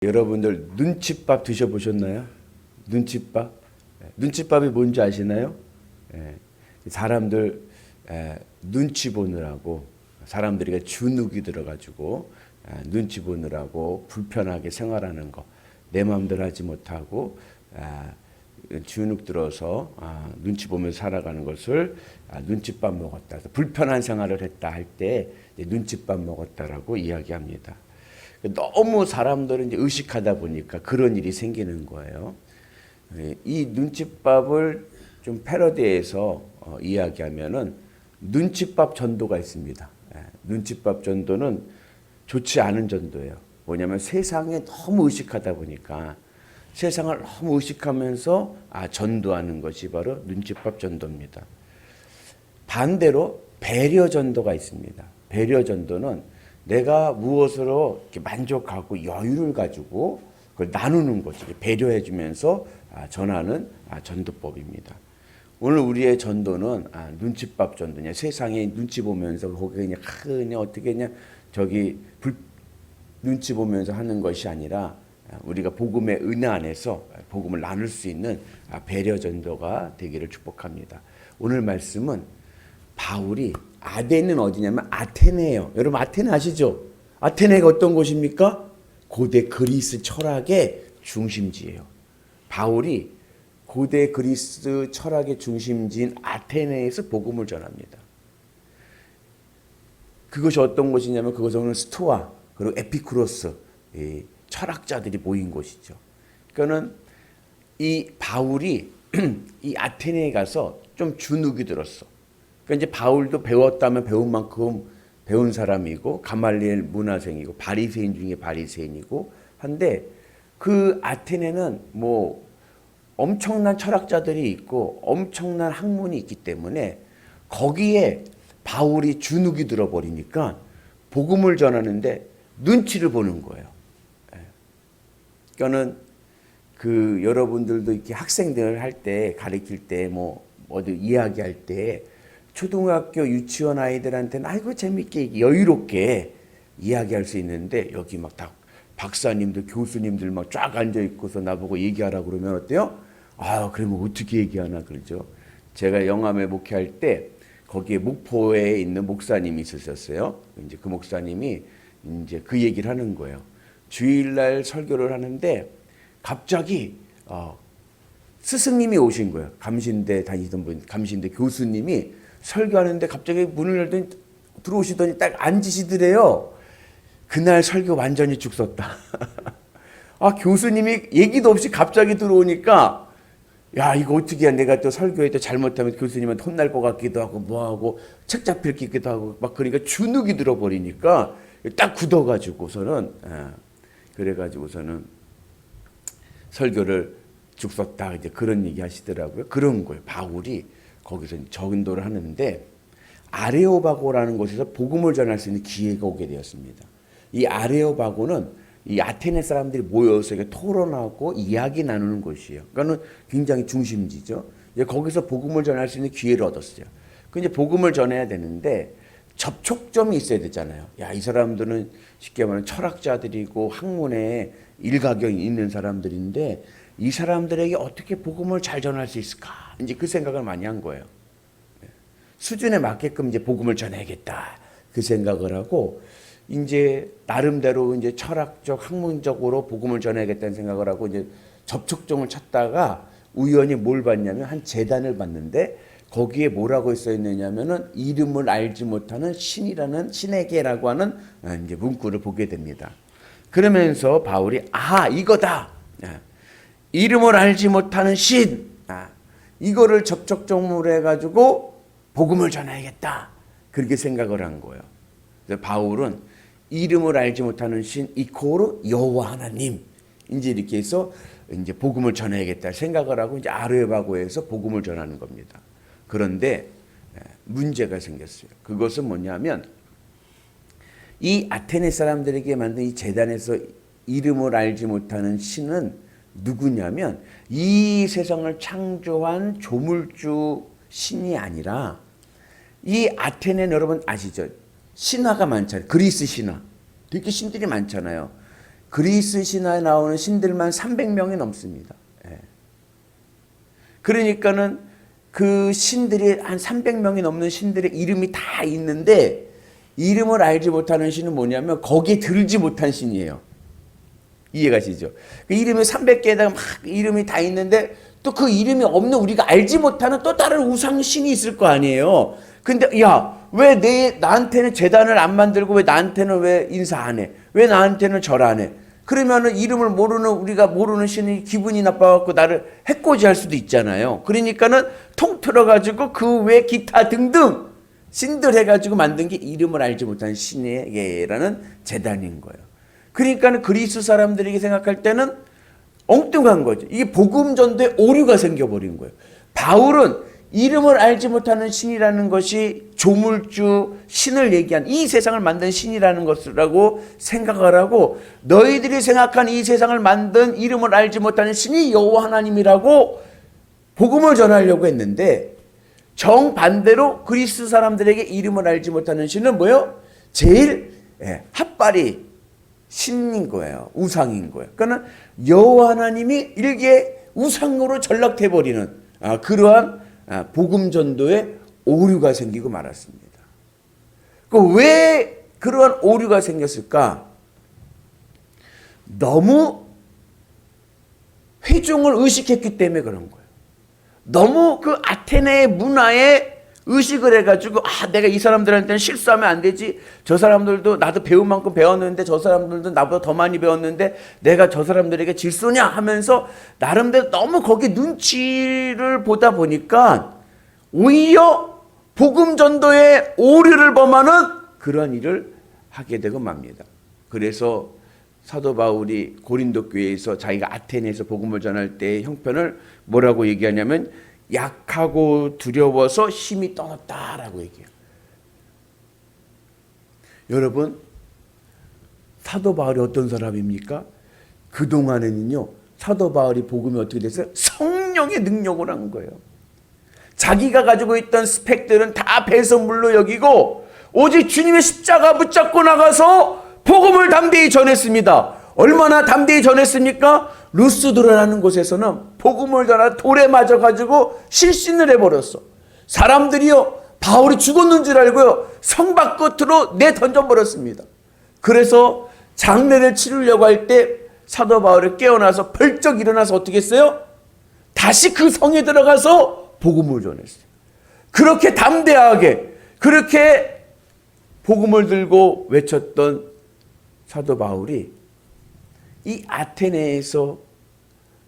여러분들 눈칫밥 드셔보셨나요? 눈칫밥? 눈칫밥이 뭔지 아시나요? 사람들 눈치 보느라고 사람들이 주눅이 들어가지고 눈치 보느라고 불편하게 생활하는 거, 내 마음대로 하지 못하고 주눅 들어서 눈치 보면서 살아가는 것을 눈칫밥 먹었다, 불편한 생활을 했다 할 때 눈칫밥 먹었다라고 이야기합니다. 너무 사람들은 이제 의식하다 보니까 그런 일이 생기는 거예요. 이 눈칫밥을 좀 패러디해서 이야기하면은 눈칫밥 전도가 있습니다. 눈칫밥 전도는 좋지 않은 전도예요. 뭐냐면 세상에 너무 의식하다 보니까 세상을 너무 의식하면서 전도하는 것이 바로 눈칫밥 전도입니다. 반대로 배려 전도가 있습니다. 배려 전도는 내가 무엇으로 이렇게 만족하고 여유를 가지고 그걸 나누는 거죠. 배려해 주면서 전하는 전도법입니다. 오늘 우리의 전도는 눈칫밥 전도냐, 세상에 눈치 보면서 거기 그냥 어떻게 그냥 눈치 보면서 하는 것이 아니라 우리가 복음의 은혜 안에서 복음을 나눌 수 있는 배려 전도가 되기를 축복합니다. 오늘 말씀은 바울이 아덴은 어디냐면 아테네예요. 여러분 아테네 아시죠? 아테네가 어떤 곳입니까? 고대 그리스 철학의 중심지예요. 바울이 고대 그리스 철학의 중심지인 아테네에서 복음을 전합니다. 그것이 어떤 곳이냐면 그것은 스토아 그리고 에피쿠로스 철학자들이 모인 곳이죠. 그러니까는 이 바울이 이 아테네에 가서 좀 주눅이 들었어. 그러니까 이제 바울도 배웠다면 배운 만큼 배운 사람이고 가말리엘 문화생이고 바리새인 중에 바리새인이고 한데 그 아테네는 뭐 엄청난 철학자들이 있고 엄청난 학문이 있기 때문에 거기에 바울이 주눅이 들어버리니까 복음을 전하는데 눈치를 보는 거예요. 그러니까는 그 여러분들도 이렇게 학생들 할 때 가르칠 때 뭐 어디 이야기할 때 초등학교 유치원 아이들한테는 아이고 재밌게 여유롭게 이야기할 수 있는데 여기 막 다 박사님들 교수님들 막 쫙 앉아 있고서 나보고 얘기하라 그러면 어때요? 그러면 어떻게 얘기하나 그러죠. 제가 영암에 목회할 때 거기에 목포에 있는 목사님이 있으셨어요. 이제 그 목사님이 이제 그 얘기를 하는 거예요. 주일날 설교를 하는데 갑자기 스승님이 오신 거예요. 감신대 다니던 분, 감신대 교수님이 설교하는데 갑자기 문을 열더니 들어오시더니 딱 앉으시더래요. 그날 설교 완전히 죽 썼다. 교수님이 얘기도 없이 갑자기 들어오니까 야 이거 어떻게 해. 내가 또 설교에 또 잘못하면 교수님한테 혼날 것 같기도 하고 뭐하고 책 잡힐 기도 하고 막 그러니까 주눅이 들어버리니까 딱 굳어가지고서는 그래가지고서는 설교를 죽 썼다 이제 그런 얘기 하시더라고요. 그런 거예요. 바울이 거기서 전도를 하는데 아레오바고라는 곳에서 복음을 전할 수 있는 기회가 오게 되었습니다. 이 아레오바고는 이 아테네 사람들이 모여서 토론하고 이야기 나누는 곳이에요. 그러니까 굉장히 중심지죠. 이제 거기서 복음을 전할 수 있는 기회를 얻었어요. 그 이제 복음을 전해야 되는데 접촉점이 있어야 되잖아요. 이 사람들은 쉽게 말하면 철학자들이고 학문에 일가견이 있는 사람들인데 이 사람들에게 어떻게 복음을 잘 전할 수 있을까? 이제 그 생각을 많이 한 거예요. 수준에 맞게끔 이제 복음을 전해야겠다. 그 생각을 하고 이제 나름대로 이제 철학적, 학문적으로 복음을 전해야겠다는 생각을 하고 이제 접촉점을 찾다가 우연히 뭘 봤냐면 한 제단을 봤는데 거기에 뭐라고 써 있느냐면은 이름을 알지 못하는 신이라는 신에게라고 하는 이제 문구를 보게 됩니다. 그러면서 바울이 이거다. 이름을 알지 못하는 신. 이거를 접촉점으로 해가지고 복음을 전해야겠다. 그렇게 생각을 한 거예요. 그래서 바울은 이름을 알지 못하는 신 이코르 여호와 하나님. 이제 이렇게 해서 이제 복음을 전해야겠다 생각을 하고 이제 아레오바고에서 복음을 전하는 겁니다. 그런데 문제가 생겼어요. 그것은 뭐냐면 이 아테네 사람들에게 만든 이 제단에서 이름을 알지 못하는 신은 누구냐면 이 세상을 창조한 조물주 신이 아니라 이 아테네는 여러분 아시죠? 신화가 많잖아요. 그리스 신화. 되게 신들이 많잖아요. 그리스 신화에 나오는 신들만 300명이 넘습니다. 예. 그러니까는 그 신들이 한 300명이 넘는 신들의 이름이 다 있는데 이름을 알지 못하는 신은 뭐냐면 거기에 들지 못한 신이에요. 이해가시죠? 그 이름이 300개에다가 막 이름이 다 있는데 또 그 이름이 없는 우리가 알지 못하는 또 다른 우상신이 있을 거 아니에요. 근데 야, 왜 나한테는 제단을 안 만들고 왜 나한테는 왜 인사 안 해? 왜 나한테는 절 안 해? 그러면은 이름을 모르는 우리가 모르는 신이 기분이 나빠갖고 나를 해코지할 수도 있잖아요. 그러니까는 통틀어 가지고 그 외 기타 등등 신들 해가지고 만든 게 이름을 알지 못하는 신에게라는 제단인 거예요. 그러니까는 그리스 사람들에게 생각할 때는 엉뚱한 거죠. 이게 복음 전도에 오류가 생겨버린 거예요. 바울은 이름을 알지 못하는 신이라는 것이 조물주 신을 얘기한 이 세상을 만든 신이라는 것이라고 생각을 하고 너희들이 생각한 이 세상을 만든 이름을 알지 못하는 신이 여호와 하나님이라고 복음을 전하려고 했는데 정반대로 그리스 사람들에게 이름을 알지 못하는 신은 뭐예요? 제일 핫발이 신인 거예요. 우상인 거예요. 그러니까 여호와 하나님이 일개 우상으로 전락돼 버리는 그러한 복음 전도에 오류가 생기고 말았습니다. 왜 그러한 오류가 생겼을까? 너무 회중을 의식했기 때문에 그런 거예요. 너무 그 아테네의 문화에 의식을 해가지고 내가 이 사람들한테는 실수하면 안 되지. 저 사람들도 나도 배운 만큼 배웠는데 저 사람들도 나보다 더 많이 배웠는데 내가 저 사람들에게 질소냐 하면서 나름대로 너무 거기 눈치를 보다 보니까 오히려 복음 전도의 오류를 범하는 그런 일을 하게 되고 맙니다. 그래서 사도 바울이 고린도 교회에서 자기가 아테네에서 복음을 전할 때의 형편을 뭐라고 얘기하냐면 약하고 두려워서 힘이 떠났다라고 얘기해요. 여러분, 사도 바울이 어떤 사람입니까? 그동안에는요, 사도 바울이 복음이 어떻게 됐어요? 성령의 능력을 한 거예요. 자기가 가지고 있던 스펙들은 다 배설물로 여기고 오직 주님의 십자가 붙잡고 나가서 복음을 담대히 전했습니다. 얼마나 담대히 전했습니까? 루스드라는 곳에서는 복음을 전하 돌에 맞아가지고 실신을 해버렸어. 사람들이요 바울이 죽었는 줄 알고요 성 밖으로 내던져버렸습니다. 그래서 장례를 치르려고 할 때 사도 바울이 깨어나서 벌쩍 일어나서 어떻게 했어요? 다시 그 성에 들어가서 복음을 전했어요. 그렇게 담대하게 그렇게 복음을 들고 외쳤던 사도 바울이 이 아테네에서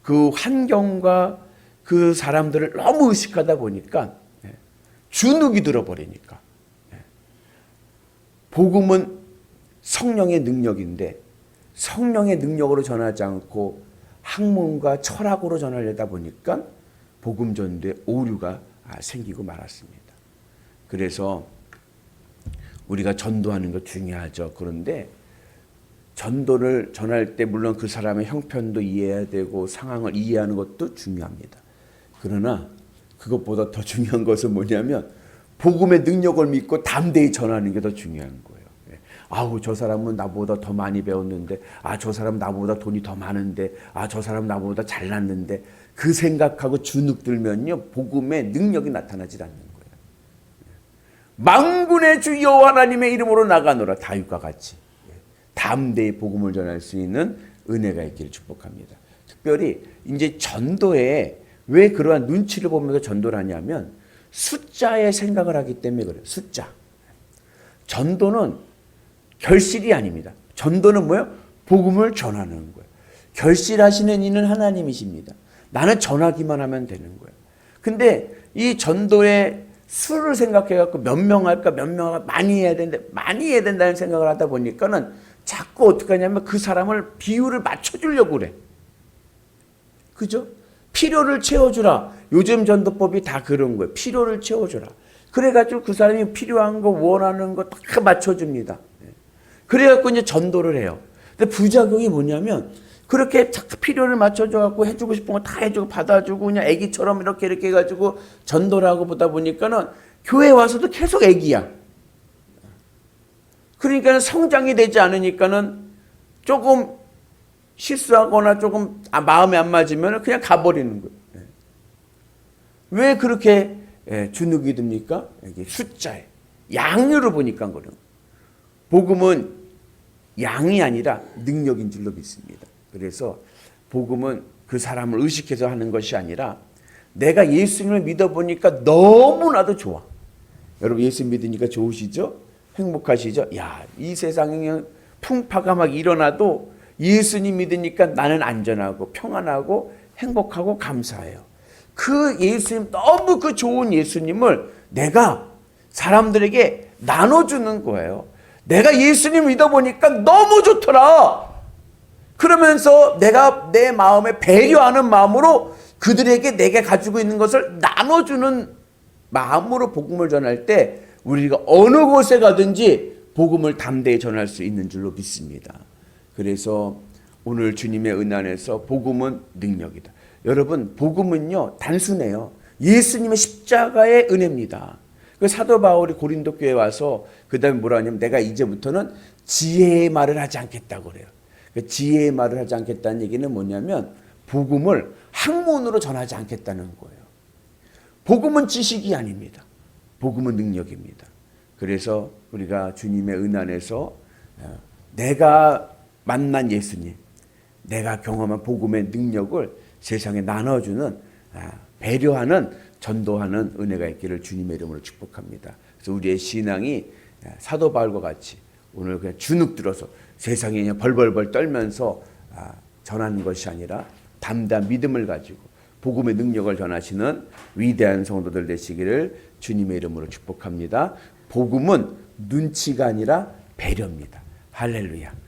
그 환경과 그 사람들을 너무 의식하다 보니까 주눅이 들어버리니까 복음은 성령의 능력인데 성령의 능력으로 전하지 않고 학문과 철학으로 전하려다 보니까 복음 전도에 오류가 생기고 말았습니다. 그래서 우리가 전도하는 거 중요하죠. 그런데 전도를 전할 때 물론 그 사람의 형편도 이해해야 되고 상황을 이해하는 것도 중요합니다. 그러나 그것보다 더 중요한 것은 뭐냐면 복음의 능력을 믿고 담대히 전하는 게 더 중요한 거예요. 아우 저 사람은 나보다 더 많이 배웠는데 저 사람 나보다 돈이 더 많은데 저 사람 나보다 잘났는데 그 생각하고 주눅 들면요 복음의 능력이 나타나질 않는 거예요. 만군의 주 여호와 하나님의 이름으로 나가노라 다윗과 같이 담대히 복음을 전할 수 있는 은혜가 있기를 축복합니다. 특별히 이제 전도에 왜 그러한 눈치를 보면서 전도를 하냐면 숫자의 생각을 하기 때문에 그래요. 숫자. 전도는 결실이 아닙니다. 전도는 뭐예요? 복음을 전하는 거예요. 결실하시는 이는 하나님이십니다. 나는 전하기만 하면 되는 거예요. 근데 이 전도의 수를 생각해갖고 몇 명 할까 몇 명 많이 해야 되는데 많이 해야 된다는 생각을 하다 보니까는 자꾸 어떻게 하냐면 그 사람을 비율을 맞춰주려고 그래. 그죠? 필요를 채워주라. 요즘 전도법이 다 그런 거예요. 필요를 채워주라. 그래가지고 그 사람이 필요한 거 원하는 거 다 맞춰줍니다. 그래갖고 이제 전도를 해요. 근데 부작용이 뭐냐면 그렇게 필요를 맞춰줘갖고 해주고 싶은 거 다 해주고 받아주고 그냥 애기처럼 이렇게 해가지고 전도를 하고 보다 보니까는 교회 와서도 계속 애기야. 그러니까 성장이 되지 않으니까는 조금 실수하거나 조금 마음에 안 맞으면 그냥 가버리는 거예요. 왜 그렇게 주눅이 듭니까? 이게 숫자에 양으로 보니까 그래요. 복음은 양이 아니라 능력인 줄로 믿습니다. 그래서 복음은 그 사람을 의식해서 하는 것이 아니라 내가 예수님을 믿어보니까 너무나도 좋아. 여러분 예수 믿으니까 좋으시죠? 행복하시죠? 야, 이 세상에 풍파가 막 일어나도 예수님 믿으니까 나는 안전하고 평안하고 행복하고 감사해요. 그 예수님, 너무 그 좋은 예수님을 내가 사람들에게 나눠주는 거예요. 내가 예수님 믿어보니까 너무 좋더라. 그러면서 내가 내 마음에 배려하는 마음으로 그들에게 내가 가지고 있는 것을 나눠주는 마음으로 복음을 전할 때 우리가 어느 곳에 가든지 복음을 담대히 전할 수 있는 줄로 믿습니다. 그래서 오늘 주님의 은혜 안에서 복음은 능력이다. 여러분 복음은요 단순해요. 예수님의 십자가의 은혜입니다. 그 사도 바울이 고린도 교회에 와서 그 다음에 뭐라 하냐면 내가 이제부터는 지혜의 말을 하지 않겠다고 그래요. 그 지혜의 말을 하지 않겠다는 얘기는 뭐냐면 복음을 학문으로 전하지 않겠다는 거예요. 복음은 지식이 아닙니다. 복음은 능력입니다. 그래서 우리가 주님의 은혜 안에서 내가 만난 예수님, 내가 경험한 복음의 능력을 세상에 나눠주는 배려하는 전도하는 은혜가 있기를 주님의 이름으로 축복합니다. 그래서 우리의 신앙이 사도 바울과 같이 오늘 그냥 주눅 들어서 세상에 그냥 벌벌벌 떨면서 전하는 것이 아니라 담대한 믿음을 가지고 복음의 능력을 전하시는 위대한 성도들 되시기를 주님의 이름으로 축복합니다. 복음은 눈치가 아니라 배려입니다. 할렐루야.